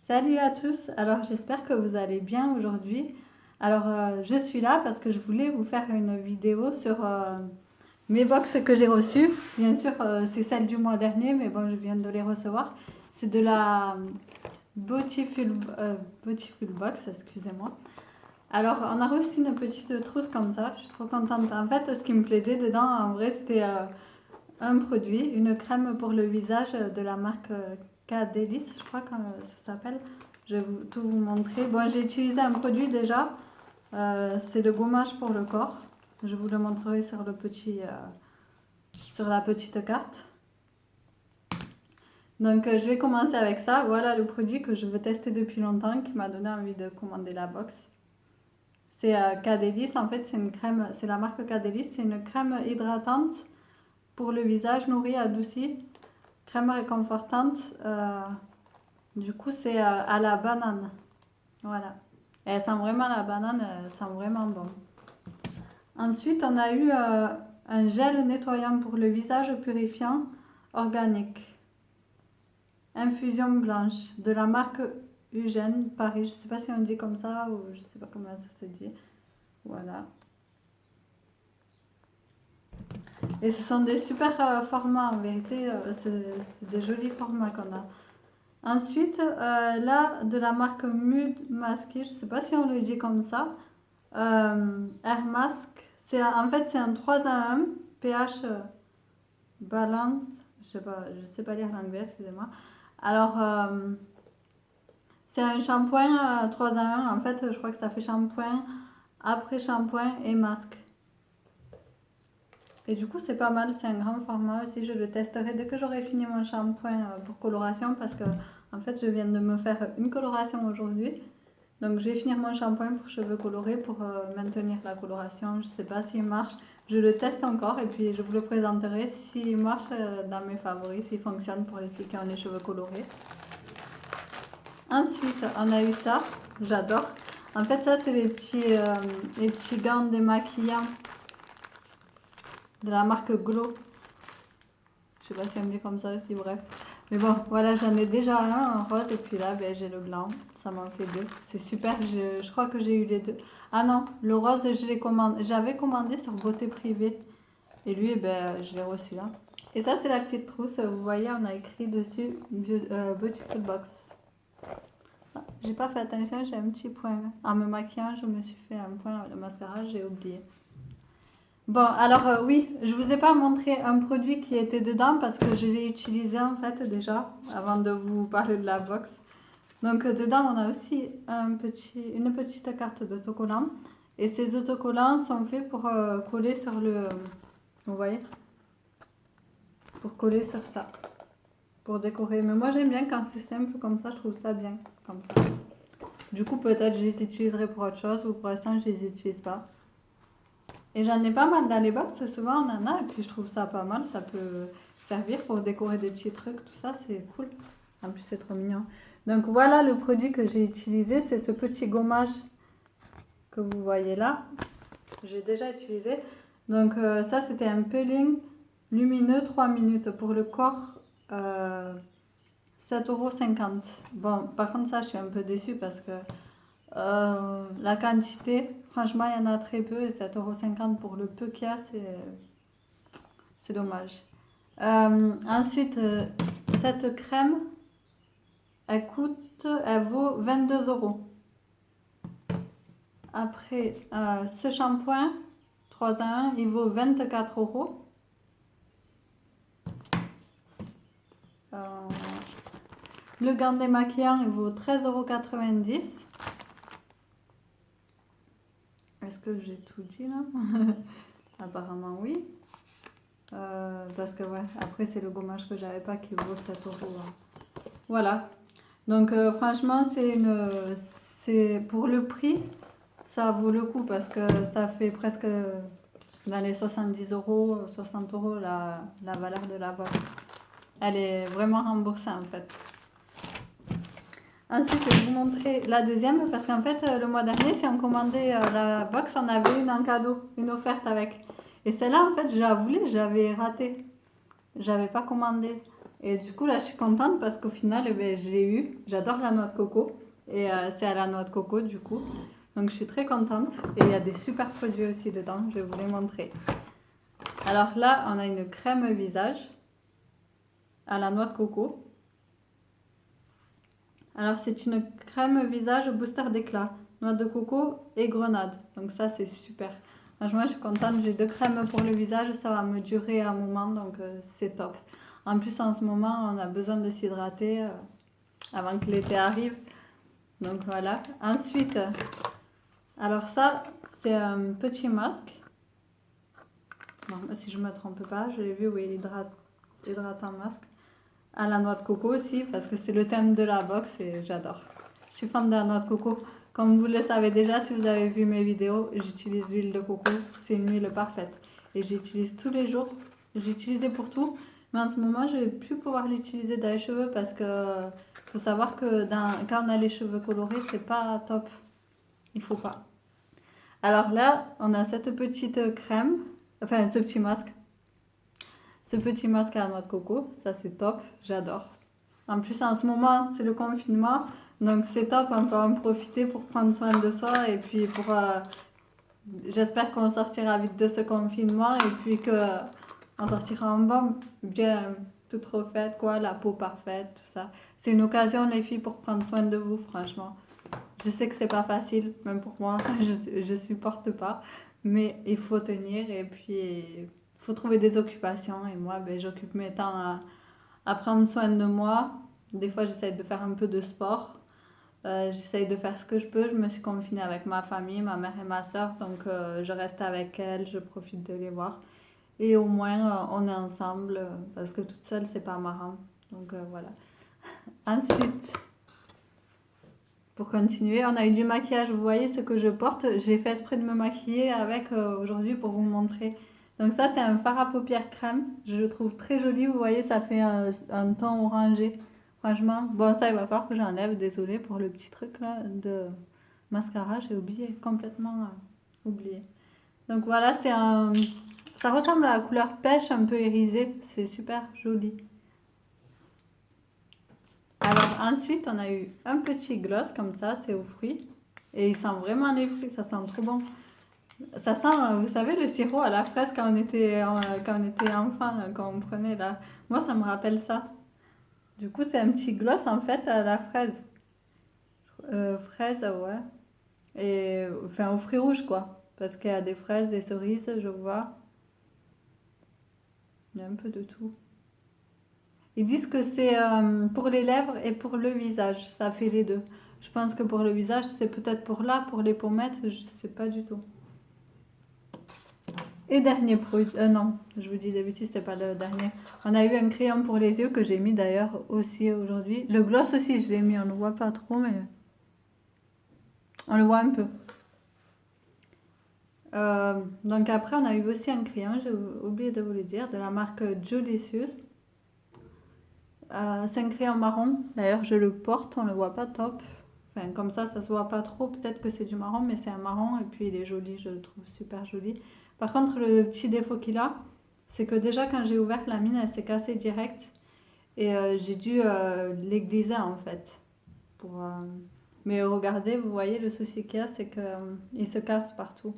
Salut à tous, alors j'espère que vous allez bien aujourd'hui. Alors je suis là parce que je voulais vous faire une vidéo sur mes box que j'ai reçues. Bien sûr c'est celle du mois dernier mais bon je viens de les recevoir. C'est de la Beautiful Box, excusez-moi. Alors on a reçu une petite trousse comme ça, je suis trop contente. En fait ce qui me plaisait dedans en vrai c'était un produit, une crème pour le visage de la marque K-Delis, je crois que ça s'appelle. Je vais tout vous montrer. Bon, j'ai utilisé un produit déjà. C'est le gommage pour le corps. Je vous le montrerai sur sur la petite carte. Donc, je vais commencer avec ça. Voilà le produit que je veux tester depuis longtemps, qui m'a donné envie de commander la box. C'est K-Delis. En fait, c'est une crème. C'est la marque K-Delis. C'est une crème hydratante pour le visage, nourri, adouci. Crème réconfortante. Du coup, c'est à la banane. Voilà. Et elle sent vraiment la banane, elle sent vraiment bon. Ensuite, on a eu un gel nettoyant pour le visage purifiant organique. Infusion blanche de la marque Eugène Paris. Je ne sais pas si on dit comme ça ou je ne sais pas comment ça se dit. Voilà. Et ce sont des super formats en vérité. C'est des jolis formats qu'on a. Ensuite, là, de la marque Mud Mask, je ne sais pas si on le dit comme ça, Air Mask, en fait c'est un 3 à 1, pH balance, je sais pas lire l'anglais, excusez-moi. Alors, c'est un shampoing 3 à 1, en fait je crois que ça fait shampoing, après shampoing et masque. Et du coup c'est pas mal, c'est un grand format aussi, je le testerai dès que j'aurai fini mon shampoing pour coloration parce que en fait je viens de me faire une coloration aujourd'hui. Donc je vais finir mon shampoing pour cheveux colorés pour maintenir la coloration. Je sais pas s'il marche, je le teste encore et puis je vous le présenterai s'il marche dans mes favoris, s'il fonctionne pour les filles qui ont les cheveux colorés. Ensuite on a eu ça, j'adore. En fait ça c'est les petits gants démaquillants de la marque Glow. Je sais pas si on me dit comme ça aussi, bref. Mais bon, voilà, j'en ai déjà un rose et puis là, ben, j'ai le blanc. Ça m'en fait deux. C'est super, je crois que j'ai eu les deux. Ah non, le rose, j'avais commandé sur Beauté Privée. Et lui, ben, je l'ai reçu là. Et ça, c'est la petite trousse. Vous voyez, on a écrit dessus Beautiful Box. Ah, j'ai pas fait attention, j'ai un petit point. En me maquillant, je me suis fait un point avec le mascara, j'ai oublié. Bon, alors oui, je vous ai pas montré un produit qui était dedans parce que je l'ai utilisé en fait déjà avant de vous parler de la box. Donc dedans on a aussi une petite carte d'autocollant et ces autocollants sont faits pour coller sur vous voyez, pour coller sur ça, pour décorer. Mais moi j'aime bien quand c'est simple comme ça, je trouve ça bien comme ça. Du coup peut-être je les utiliserai pour autre chose ou pour l'instant je les utilise pas. Et j'en ai pas mal dans les box, souvent on en a, et puis je trouve ça pas mal, ça peut servir pour décorer des petits trucs, tout ça, c'est cool. En plus c'est trop mignon. Donc voilà le produit que j'ai utilisé, c'est ce petit gommage que vous voyez là. J'ai déjà utilisé. Donc ça c'était un peeling lumineux 3 minutes pour le corps, 7,50 €. Bon, par contre ça je suis un peu déçue parce que la quantité, franchement, il y en a très peu et 7,50 € pour le peu qu'il y a, c'est dommage. Ensuite, cette crème, elle vaut 22 €. Après, ce shampoing, 3 à 1, il vaut 24 €. Le gant démaquillant, il vaut 13,90 €. Est-ce que j'ai tout dit là? Apparemment oui. Parce que ouais, après c'est le gommage que j'avais pas qui vaut 7 €. Voilà. Donc franchement c'est pour le prix, ça vaut le coup parce que ça fait presque dans les 70 €, 60 € la valeur de la box. Elle est vraiment remboursée en fait. Ensuite, je vais vous montrer la deuxième parce qu'en fait, le mois dernier, si on commandait la box, on avait une en cadeau, une offerte avec. Et celle-là, en fait, je la voulais, j'avais raté. J'avais pas commandé. Et du coup, là, je suis contente parce qu'au final, eh ben, je l'ai eu. J'adore la noix de coco. Et c'est à la noix de coco, du coup. Donc, je suis très contente. Et il y a des super produits aussi dedans. Je vais vous les montrer. Alors là, on a une crème visage à la noix de coco. Alors, c'est une crème visage booster d'éclat. Noix de coco et grenade. Donc ça, c'est super. Franchement, je suis contente. J'ai 2 crèmes pour le visage. Ça va me durer un moment. Donc, c'est top. En plus, en ce moment, on a besoin de s'hydrater avant que l'été arrive. Donc voilà. Ensuite, alors ça, c'est un petit masque. Non, si je ne me trompe pas, je l'ai vu, oui, hydratant masque. À la noix de coco aussi, parce que c'est le thème de la box et j'adore. Je suis fan de la noix de coco. Comme vous le savez déjà, si vous avez vu mes vidéos, j'utilise l'huile de coco. C'est une huile parfaite. Et j'utilise tous les jours. J'utilisais pour tout. Mais en ce moment, je ne vais plus pouvoir l'utiliser dans les cheveux parce que faut savoir que quand on a les cheveux colorés, c'est pas top. Il faut pas. Alors là, on a cette petite crème, enfin ce petit masque. Ce petit masque à la noix de coco, ça c'est top, j'adore. En plus, en ce moment, c'est le confinement, donc c'est top, on peut en profiter pour prendre soin de soi et puis pour. J'espère qu'on sortira vite de ce confinement et puis que on sortira en bombe, bien toute refaite, quoi, la peau parfaite, tout ça. C'est une occasion, les filles, pour prendre soin de vous, franchement. Je sais que c'est pas facile, même pour moi, je supporte pas, mais il faut tenir et puis il faut trouver des occupations. Et moi, ben, j'occupe mes temps à prendre soin de moi. Des fois, j'essaye de faire un peu de sport. J'essaye de faire ce que je peux. Je me suis confinée avec ma famille, ma mère et ma soeur, donc je reste avec elles, je profite de les voir. Et au moins, on est ensemble, parce que toute seule, c'est pas marrant. Donc voilà. Ensuite, pour continuer, on a eu du maquillage. Vous voyez ce que je porte. J'ai fait exprès de me maquiller avec aujourd'hui pour vous montrer. Donc ça, c'est un fard à paupières crème. Je le trouve très joli. Vous voyez, ça fait un ton orangé. Franchement, bon, ça, il va falloir que j'enlève. Désolée pour le petit truc là de mascara. J'ai oublié, complètement oublié. Donc voilà, ça ressemble à la couleur pêche, un peu irisée. C'est super joli. Alors ensuite, on a eu un petit gloss comme ça, c'est aux fruits. Et il sent vraiment les fruits, ça sent trop bon. Ça sent, vous savez, le sirop à la fraise quand on était enfant, quand on prenait là. Moi, ça me rappelle ça. Du coup, c'est un petit gloss en fait à la fraise. Fraise, ouais. Et enfin, aux fruits rouges quoi. Parce qu'il y a des fraises, des cerises, je vois. Il y a un peu de tout. Ils disent que c'est pour les lèvres et pour le visage. Ça fait les deux. Je pense que pour le visage, c'est peut-être pour là, pour les pommettes, je sais pas du tout. Et dernier produit, non, je vous dis des bêtises, c'était pas le dernier. On a eu un crayon pour les yeux que j'ai mis d'ailleurs aussi aujourd'hui. Le gloss aussi, je l'ai mis, on ne le voit pas trop, mais on le voit un peu. Donc après, on a eu aussi un crayon, j'ai oublié de vous le dire, de la marque Judicious. C'est un crayon marron, d'ailleurs je le porte, on le voit pas top. Enfin, comme ça se voit pas trop, peut-être que c'est du marron, mais c'est un marron et puis il est joli, je le trouve super joli. Par contre, le petit défaut qu'il a, c'est que déjà quand j'ai ouvert la mine, elle s'est cassée direct et j'ai dû l'aiguiser en fait. Pour, Mais regardez, vous voyez, le souci qu'il y a, c'est qu'il se casse partout.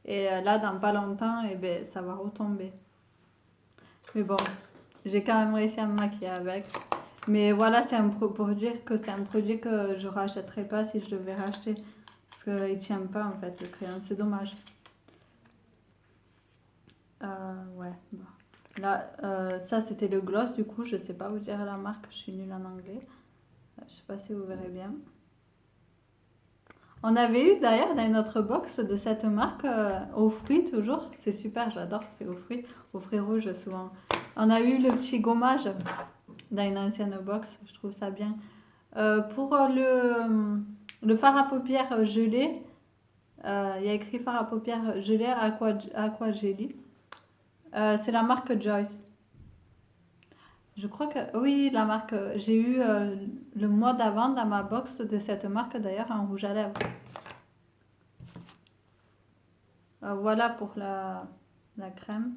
Et là, dans pas longtemps, eh ben, ça va retomber. Mais bon, j'ai quand même réussi à me maquiller avec. Mais voilà, c'est pour dire que c'est un produit que je rachèterai pas si je devais racheter. Parce qu'il tient pas en fait le crayon, c'est dommage. Ouais, bon. Là, ça c'était le gloss, du coup, je sais pas vous dire la marque, je suis nulle en anglais. Je sais pas si vous verrez bien. On avait eu d'ailleurs dans une autre box de cette marque, aux fruits toujours. C'est super, j'adore, c'est aux fruits rouges souvent. On a eu le petit gommage dans une ancienne box, je trouve ça bien. Pour le fard à paupières gelé, il y a écrit fard à paupières gelé Aqua Jelly. C'est la marque Joyce. Je crois que oui, la marque. J'ai eu le mois d'avant dans ma box de cette marque d'ailleurs un rouge à lèvres. Voilà pour la crème.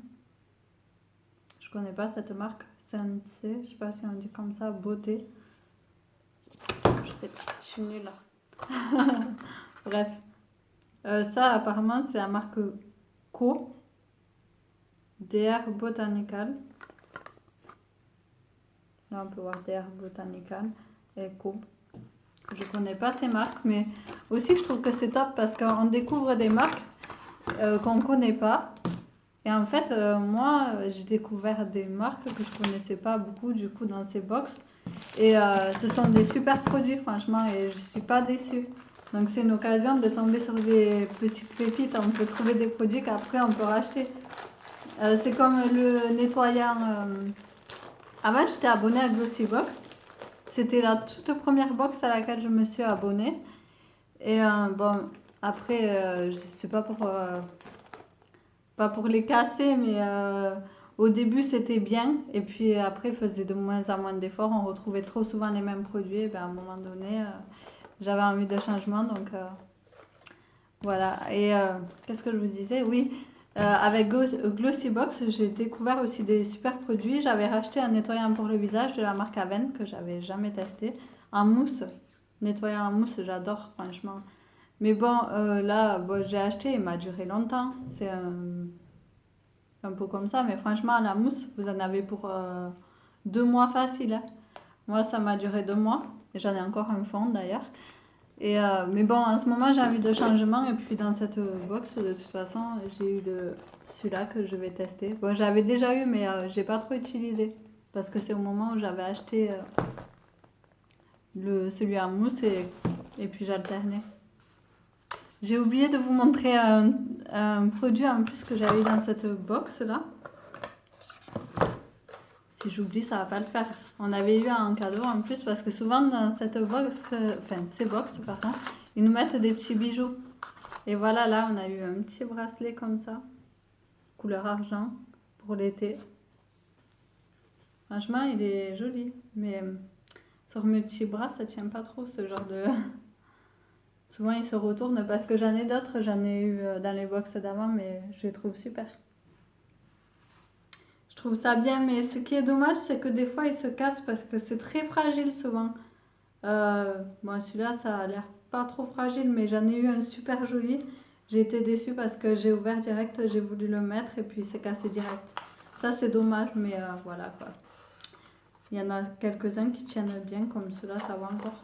Je connais pas cette marque. Sensei, je sais pas si on dit comme ça, beauté. Je sais pas, je suis nulle. Bref. Ça, apparemment, c'est la marque Co. DR Botanical. Là, on peut voir DR Botanical et Co. Je connais pas ces marques, mais aussi je trouve que c'est top parce qu'on découvre des marques qu'on connaît pas. Et en fait, moi, j'ai découvert des marques que je connaissais pas beaucoup du coup dans ces box. Et ce sont des super produits, franchement, et je suis pas déçue. Donc c'est une occasion de tomber sur des petites pépites. On peut trouver des produits qu'après on peut racheter. C'est comme le nettoyant. Avant, j'étais abonnée à Glossybox. C'était la toute première box à laquelle je me suis abonnée. Et bon, après, je sais pas pas pour les casser, mais au début c'était bien. Et puis après, faisait de moins en moins d'efforts. On retrouvait trop souvent les mêmes produits. Et ben, à un moment donné, j'avais envie de changement. Donc voilà. Et qu'est-ce que je vous disais? Oui. Avec Glossybox, j'ai découvert aussi des super produits. J'avais racheté un nettoyant pour le visage de la marque Aven que j'avais jamais testé. En mousse. Nettoyant en mousse, j'adore, franchement. Mais bon, là, bon, j'ai acheté, il m'a duré longtemps. C'est un peu comme ça. Mais franchement, la mousse, vous en avez pour 2 mois facile, hein. Moi, ça m'a duré 2 mois. Et j'en ai encore un fond d'ailleurs. Et, mais bon, en ce moment, j'ai envie de changement. Et puis, dans cette box, de toute façon, j'ai eu celui-là que je vais tester. Bon, j'avais déjà eu, mais j'ai pas trop utilisé. Parce que c'est au moment où j'avais acheté celui en mousse et puis j'alternais. J'ai oublié de vous montrer un produit en plus que j'avais dans cette box là. Si j'oublie, ça va pas le faire. On avait eu un cadeau en plus parce que souvent dans cette box, enfin ces box pardon, ils nous mettent des petits bijoux. Et voilà, là on a eu un petit bracelet comme ça, couleur argent pour l'été. Franchement, il est joli, mais sur mes petits bras, ça tient pas trop ce genre de. Souvent, il se retourne parce que j'en ai d'autres, j'en ai eu dans les box d'avant, mais je les trouve super. Je trouve ça bien, mais ce qui est dommage, c'est que des fois, il se casse parce que c'est très fragile souvent. Bon, celui-là, ça a l'air pas trop fragile, mais j'en ai eu un super joli. J'ai été déçue parce que j'ai ouvert direct, j'ai voulu le mettre et puis il s'est cassé direct. Ça, c'est dommage, mais voilà quoi. Il y en a quelques-uns qui tiennent bien, comme ceux-là, ça va encore.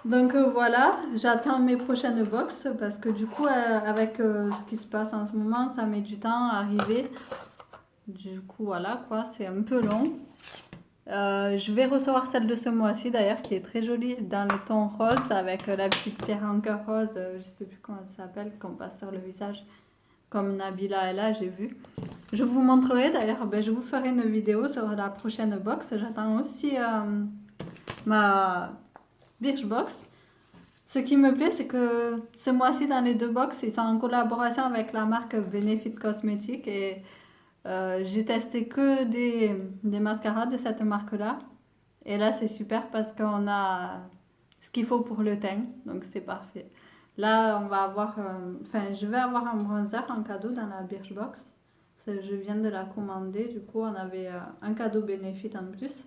Donc voilà, j'attends mes prochaines box parce que du coup, avec ce qui se passe en ce moment, ça met du temps à arriver. Du coup, voilà quoi, c'est un peu long. Je vais recevoir celle de ce mois-ci d'ailleurs, qui est très jolie dans le ton rose avec la petite pierre en cœur rose, je sais plus comment ça s'appelle, qu'on passe sur le visage, comme Nabila est là, j'ai vu. Je vous montrerai d'ailleurs, ben, je vous ferai une vidéo sur la prochaine box. J'attends aussi ma Birchbox. Ce qui me plaît, c'est que ce mois-ci, dans les 2 box, ils sont en collaboration avec la marque Benefit Cosmetics et j'ai testé que des mascaras de cette marque-là. Et là, c'est super parce qu'on a ce qu'il faut pour le teint, donc c'est parfait. Là, on va avoir, enfin, je vais avoir un bronzer en cadeau dans la Birchbox. Je viens de la commander, du coup, on avait un cadeau Benefit en plus,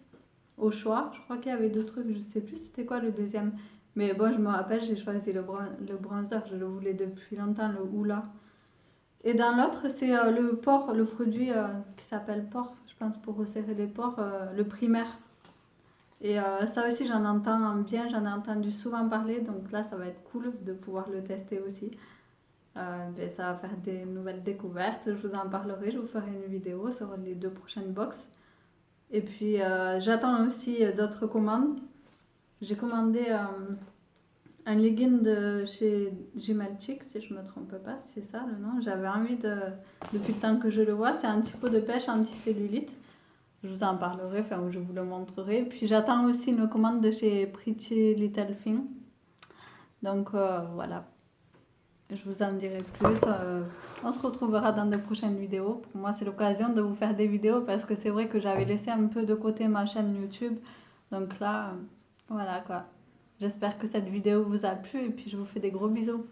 au choix. Je crois qu'il y avait 2 trucs, je sais plus c'était quoi le deuxième. Mais bon, je me rappelle, j'ai choisi le bronzer, je le voulais depuis longtemps, le Hoola. Et dans l'autre, c'est le produit qui s'appelle pore, je pense, pour resserrer les pores, le primaire. Et ça aussi, j'en entends bien, j'en ai entendu souvent parler, donc là, ça va être cool de pouvoir le tester aussi. Ben, ça va faire des nouvelles découvertes, je vous en parlerai, je vous ferai une vidéo sur les 2 prochaines box. Et puis, j'attends aussi d'autres commandes. J'ai commandé un legging de chez Gimelchick, si je ne me trompe pas, c'est ça le nom. J'avais envie depuis le temps que je le vois, c'est un petit pot de pêche anticellulite. Je vous en parlerai, enfin je vous le montrerai. Puis j'attends aussi une commande de chez Pretty Little Thing. Donc voilà, je vous en dirai plus. On se retrouvera dans de prochaines vidéos. Pour moi, c'est l'occasion de vous faire des vidéos parce que c'est vrai que j'avais laissé un peu de côté ma chaîne YouTube. Donc là, voilà quoi. J'espère que cette vidéo vous a plu et puis je vous fais des gros bisous.